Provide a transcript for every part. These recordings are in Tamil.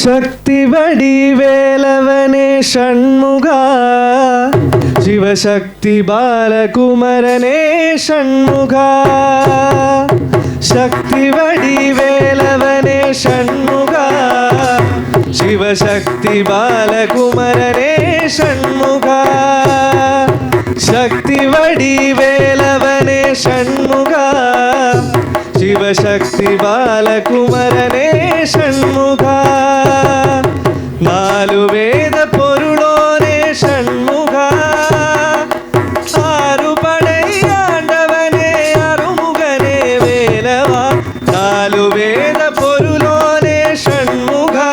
சக்தி வடிவேலவனே ஷண்முகா, சிவசக்தி பாலகுமரனே ஷண்முகா. சக்தி வடிவேலவனே ஷண்முகா, சிவசக்தி பாலகுமரனே ஷண்முகா. சக்தி வடிவேலவனே ஷண்முகா, சிவசக்தி பாலகுமரனே ஷண்முகா. நாலு வேத பொருளோனே ஷண்முகா, ஆறு படை ஆண்டவனே அருமுகனே வேலவா. நாலு வேத பொருளோனே ஷண்முகா,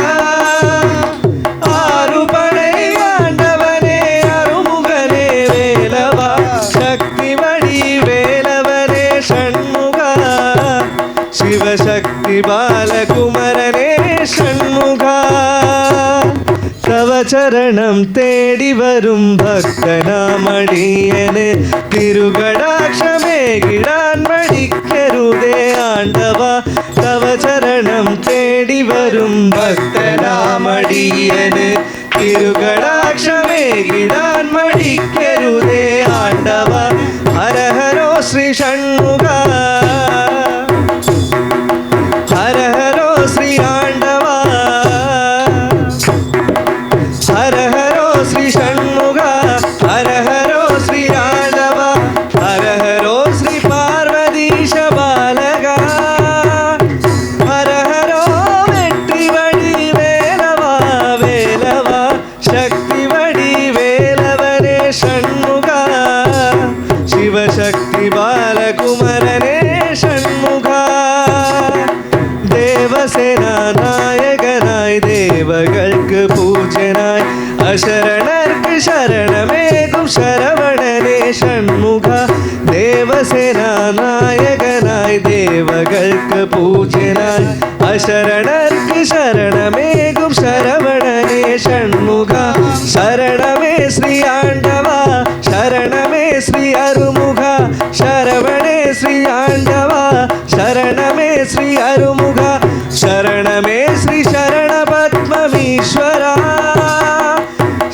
ஆறு படை ஆண்டவனே அருமுகனே வேலவா. சக்தி வடிவேலவனே ஷண்முகா, சிவசக்தி பாலகுமரனே ஷண்முகா. தவ சரணம் தேடி வரும் பக்தனாமடியனே, திருகடாட்சமேகிடான் மடிக்கருதே ஆண்டவா. தவ சரணம் தேடி வரும் பக்தனாமடியனே, திருகடாட்சமேகிடான் மடிக்கருதே ஆண்டவா. ஹரஹரோ ஸ்ரீ ஷண்முகா, ஹரஹரோ ஸ்ரீ ஆண்டவா. ஹரஹரோ ஸ்ரீ ஷண்முகா, ஹரஹரோ ஸ்ரீ ஆண்டவா. ஹரஹரோ ஸ்ரீ பார்வதீஷ பாலகா, ஹரஹரோ வெற்றி வடிவேலவா வேலவா. சக்தி வடிவேலவனே ஷண்முகா, சிவசக்தி பாலகுமரனே ஷண்முகா. தேவசேனா நாயகனாய் தேவர்களுக்கு பூஜனாய், அசரணர்க்கு சரணமேகும் சரவணனே ஷண்முகா. தேவசேனா நாயகனாய் தேவர்களுக்கு பூஜனாய், அசரணர்க்கு சரணமேகும் சரவணனே ஷண்முகா. சரணமே ஸ்ரீ ஆண்டவா, சரணமே ஸ்ரீ அருமுகா. சரவணே ஸ்ரீ ஆண்டவா, சரணமே ஸ்ரீ அருமுகா. சரணமே ஸ்ரீ சரண பத்மீஸ்வரா.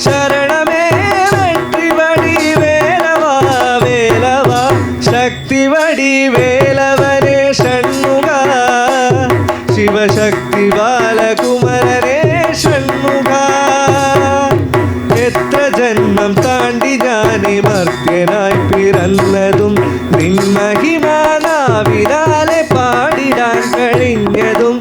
சரணமே வெற்றி வடிவேலவா வேலவா. சக்தி வடிவேலவனே ஷண்முகா, சிவசக்தி பாலகுமரனே ஷண்முகா. எത്ര ജന്മം താണ്ടി ഞാനീ മർത്യനായി പിറന്നതും നിൻമഹിമാനാവിനാലെ പാടിടാൻ കഴിഞ്ഞതും.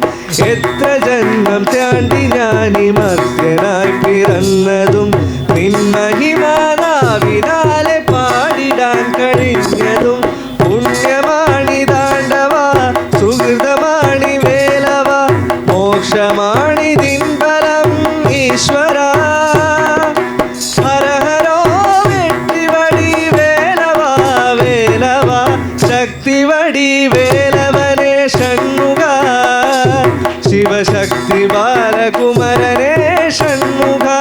എത്ര ജന്മം താണ്ടി ഞാനീ മർത്യനായി പിറന്നതും നിൻമഹിമാനാവിനാലെ പാടിടാൻ കഴിഞ്ഞതും. പുണ്യമാണി താണ്ഡവാ, സുഹൃതമാണി വേലവാ, മോക്ഷമാണി ദിൻബലം ഈശ്വരാ. சக்தி வடிவேலவனே ஷண்முகா, சிவசக்தி பாலகுமரனே ஷண்முகா.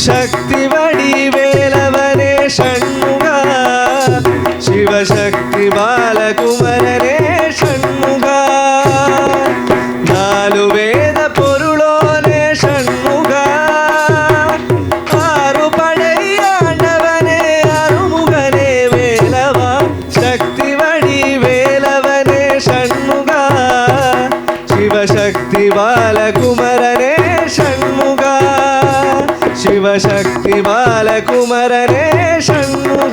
சக்தி வடிவேலவனே ஷண்முகா, சிவசக்தி பாலகுமரனே ஷண்முகா. நாலு வேத பொருளோனே ஷண்முகா, ஆறு படை ஆண்டவனே அருமுகனே வேலவா. சக்தி வடிவேலவனே ஷண்முகா, சிவசக்தி பாலகுமரனே ஷண்முகா. சிவசக்தி பாலகுமரனே ஷண்முகா.